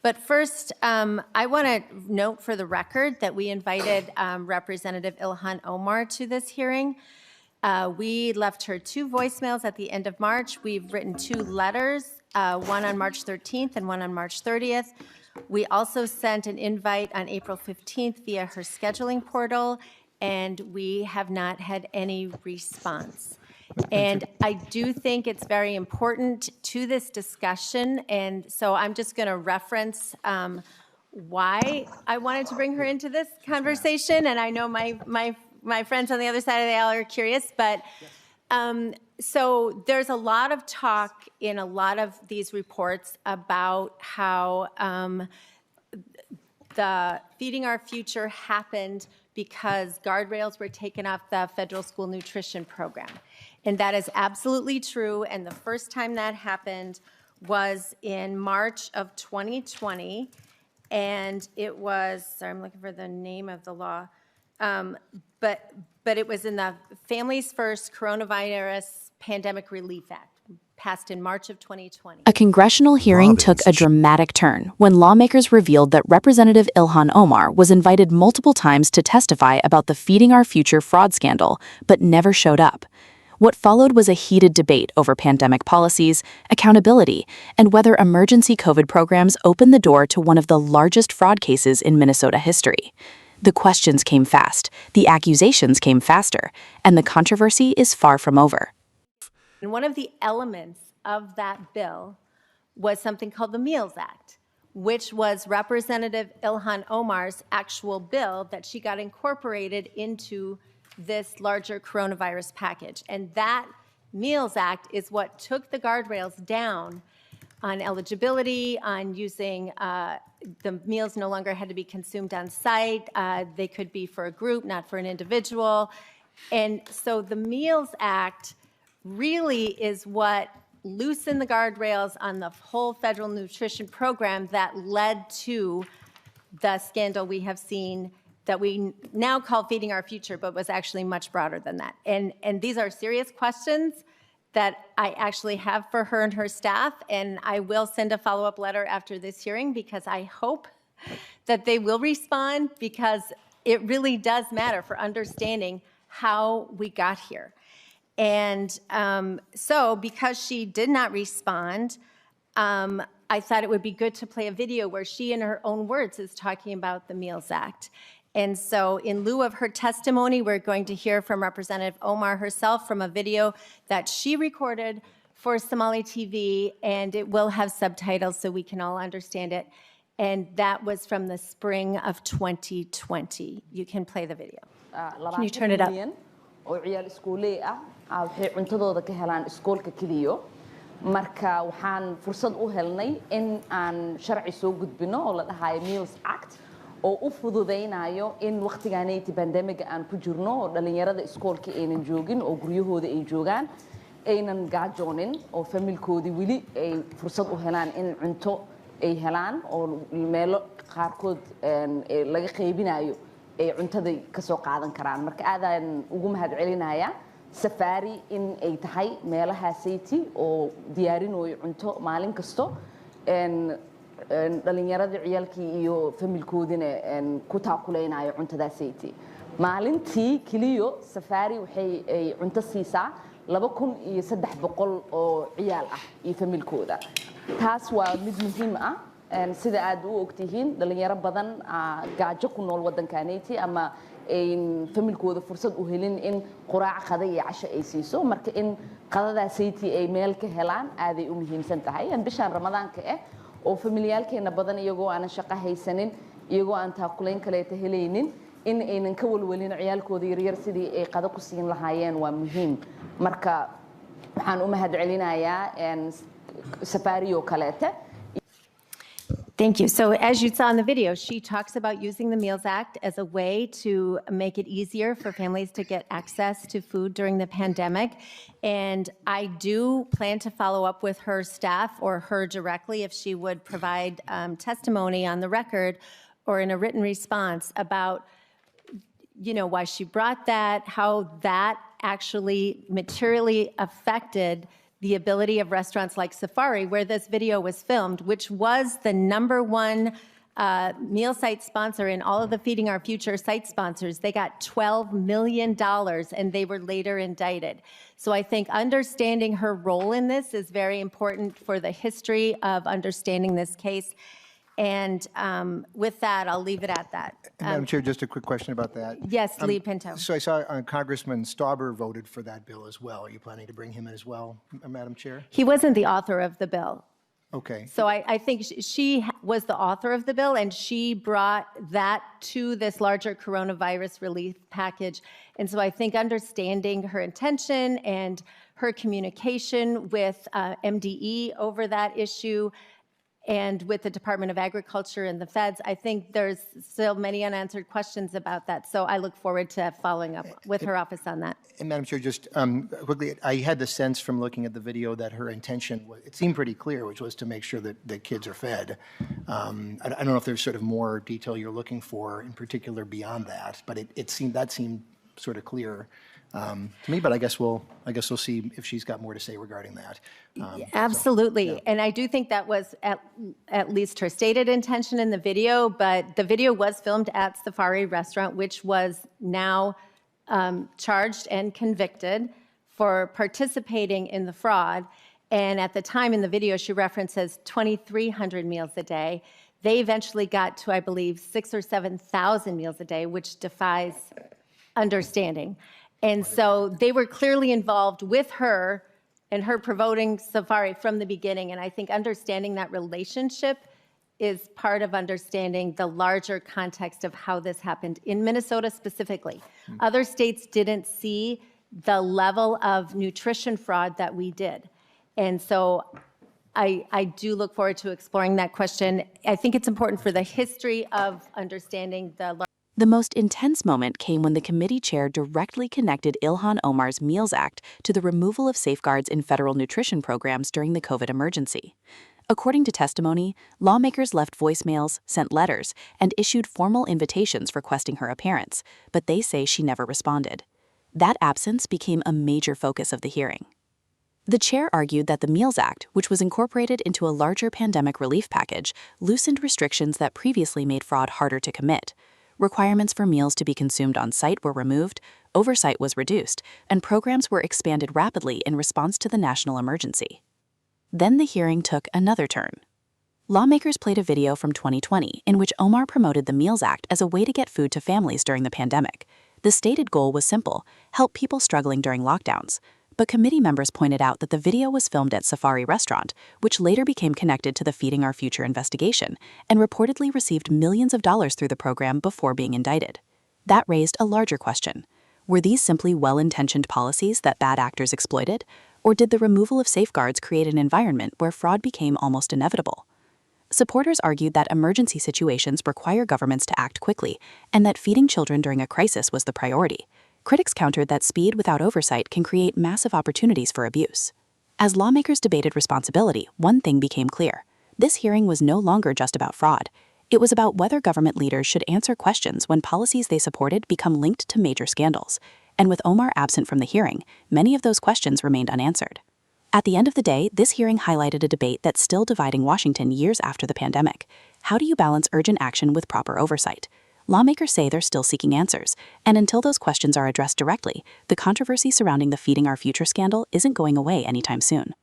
But first, I want to note for the record that we invited Representative Ilhan Omar to this hearing. We left her 2 voicemails at the end of March. We've written 2 letters, one on March 13th and one on March 30th. We also sent an invite on April 15th via her scheduling portal, and we have not had any response. And I do think it's very important to this discussion, and so I'm just going to reference why I wanted to bring her into this conversation, and I know my friends on the other side of the aisle are curious, but so there's a lot of talk in a lot of these reports about how the Feeding Our Future happened because guardrails were taken off the federal school nutrition program. And that is absolutely true. And the first time that happened was in March of 2020. And it was, sorry, I'm looking for the name of the law. But it was in the Families First Coronavirus Pandemic Relief Act, passed in March of 2020. A congressional hearing took a dramatic turn when lawmakers revealed that Representative Ilhan Omar was invited multiple times to testify about the Feeding Our Future fraud scandal, but never showed up. What followed was a heated debate over pandemic policies, accountability, and whether emergency COVID programs opened the door to one of the largest fraud cases in Minnesota history. The questions came fast, the accusations came faster, and the controversy is far from over. And one of the elements of that bill was something called the Meals Act, which was Representative Ilhan Omar's actual bill that she got incorporated into this larger coronavirus package. And that Meals Act is what took the guardrails down on eligibility, on using the meals no longer had to be consumed on site. They could be for a group, not for an individual. And so the Meals Act really is what loosened the guardrails on the whole federal nutrition program that led to the scandal we have seen that we now call Feeding Our Future, but was actually much broader than that. And these are serious questions that I actually have for her and her staff, and I will send a follow-up letter after this hearing because I hope that they will respond, because it really does matter for understanding how we got here. And so because she did not respond, I thought it would be good to play a video where she, in her own words, is talking about the Meals Act. And so in lieu of her testimony, we're going to hear from Representative Omar herself from a video that she recorded for Somali TV, and it will have subtitles so we can all understand it. And that was from the spring of 2020. You can play the video. Can you turn it up? oo ciyaal iskuuley waxay cuntadooda ka helaan iskoolka kaliya marka waxaan fursad u helnay in aan sharci soo gudbino oo la dhahayo Meals Act oo u fududeynayo in waqtigaanay pandemic aan ku jirno oo dhalinyarada iskoolka aynan joogin oo guryahooda ay joogaan aynan gaajoonin oo familkoodi wili ay fursad u helaan in cunto ay helaan oo meelo qaarkood laga qaybinayo ay cuntada ka soo qaadan karaan marka aadaan ugu mahad celinaya safari in ay tahay meelaha city oo diyaarinooyo cunto maalin kasto dhalinyarada ciyaalkii iyo familkoodina ku taakuleynaayo cuntada city maalintii kaliya safari waxay cunto siisaa 2300 oo ciyaal ah iyo familkooda taas waa mid muhiim ah sida aad u ogtihiin dhalinyaro badan gaajo ku nool wadankaanaytii ama familkooda fursad u helin in quraac qada iyo casho ay siiso marka in qadadaasaytii ay meel ka helaan aad ay u muhiimsan tahay bishan ramadaanka oo familiyaalkeena badan iyagoo aan shaqo haysanin iyagoo aan taakulayn kale helaynin in aynan ka walwalin ciyaalkooda yaryar sidii ay qada ku siin lahaayeen waa muhiim marka waxaan u mahad celinayaa safari oo kaleete. Thank you. So as you saw in the video, she talks about using the Meals Act as a way to make it easier for families to get access to food during the pandemic. And I do plan to follow up with her staff or her directly if she would provide testimony on the record or in a written response about, you know, why she brought that, how that actually materially affected the ability of restaurants like Safari, where this video was filmed, which was the #1 meal site sponsor in all of the Feeding Our Future site sponsors. They got $12 million, and they were later indicted. So I think understanding her role in this is very important for the history of understanding this case. And with that, I'll leave it at that. Madam Chair, just a quick question about that. Yes, Lee Pinto. So I saw Congressman Stauber voted for that bill as well. Are you planning to bring him in as well, Madam Chair? He wasn't the author of the bill. Okay. So I think she was the author of the bill, and she brought that to this larger coronavirus relief package. And so I think understanding her intention and her communication with MDE over that issue and with the Department of Agriculture and the feds, I think there's still many unanswered questions about that. So I look forward to following up with her office on that. And Madam Chair, just quickly, I had the sense from looking at the video that her intention, it seemed pretty clear, which was to make sure that the kids are fed. I don't know if there's sort of more detail you're looking for in particular beyond that, but that seemed sort of clear to me, but I guess we'll see if she's got more to say regarding that. Absolutely. So, yeah. And I do think that was at least her stated intention in the video, but the video was filmed at Safari Restaurant, which was now charged and convicted for participating in the fraud. And at the time in the video, she references 2,300 meals a day. They eventually got to, I believe, 6,000 or 7,000 meals a day, which defies understanding. And so they were clearly involved with her and her promoting Safari from the beginning. And I think understanding that relationship is part of understanding the larger context of how this happened in Minnesota specifically. Other states didn't see the level of nutrition fraud that we did. And so I do look forward to exploring that question. I think it's important for the history of understanding The most intense moment came when the committee chair directly connected Ilhan Omar's Meals Act to the removal of safeguards in federal nutrition programs during the COVID emergency. According to testimony, lawmakers left voicemails, sent letters, and issued formal invitations requesting her appearance, but they say she never responded. That absence became a major focus of the hearing. The chair argued that the Meals Act, which was incorporated into a larger pandemic relief package, loosened restrictions that previously made fraud harder to commit. Requirements for meals to be consumed on site were removed, oversight was reduced, and programs were expanded rapidly in response to the national emergency. Then the hearing took another turn. Lawmakers played a video from 2020 in which Omar promoted the Meals Act as a way to get food to families during the pandemic. The stated goal was simple: help people struggling during lockdowns. But committee members pointed out that the video was filmed at Safari Restaurant, which later became connected to the Feeding Our Future investigation, and reportedly received millions of dollars through the program before being indicted. That raised a larger question. Were these simply well-intentioned policies that bad actors exploited, or did the removal of safeguards create an environment where fraud became almost inevitable? Supporters argued that emergency situations require governments to act quickly, and that feeding children during a crisis was the priority. Critics countered that speed without oversight can create massive opportunities for abuse. As lawmakers debated responsibility, one thing became clear. This hearing was no longer just about fraud. It was about whether government leaders should answer questions when policies they supported become linked to major scandals. And with Omar absent from the hearing, many of those questions remained unanswered. At the end of the day, this hearing highlighted a debate that's still dividing Washington years after the pandemic. How do you balance urgent action with proper oversight? Lawmakers say they're still seeking answers, and until those questions are addressed directly, the controversy surrounding the Feeding Our Future scandal isn't going away anytime soon.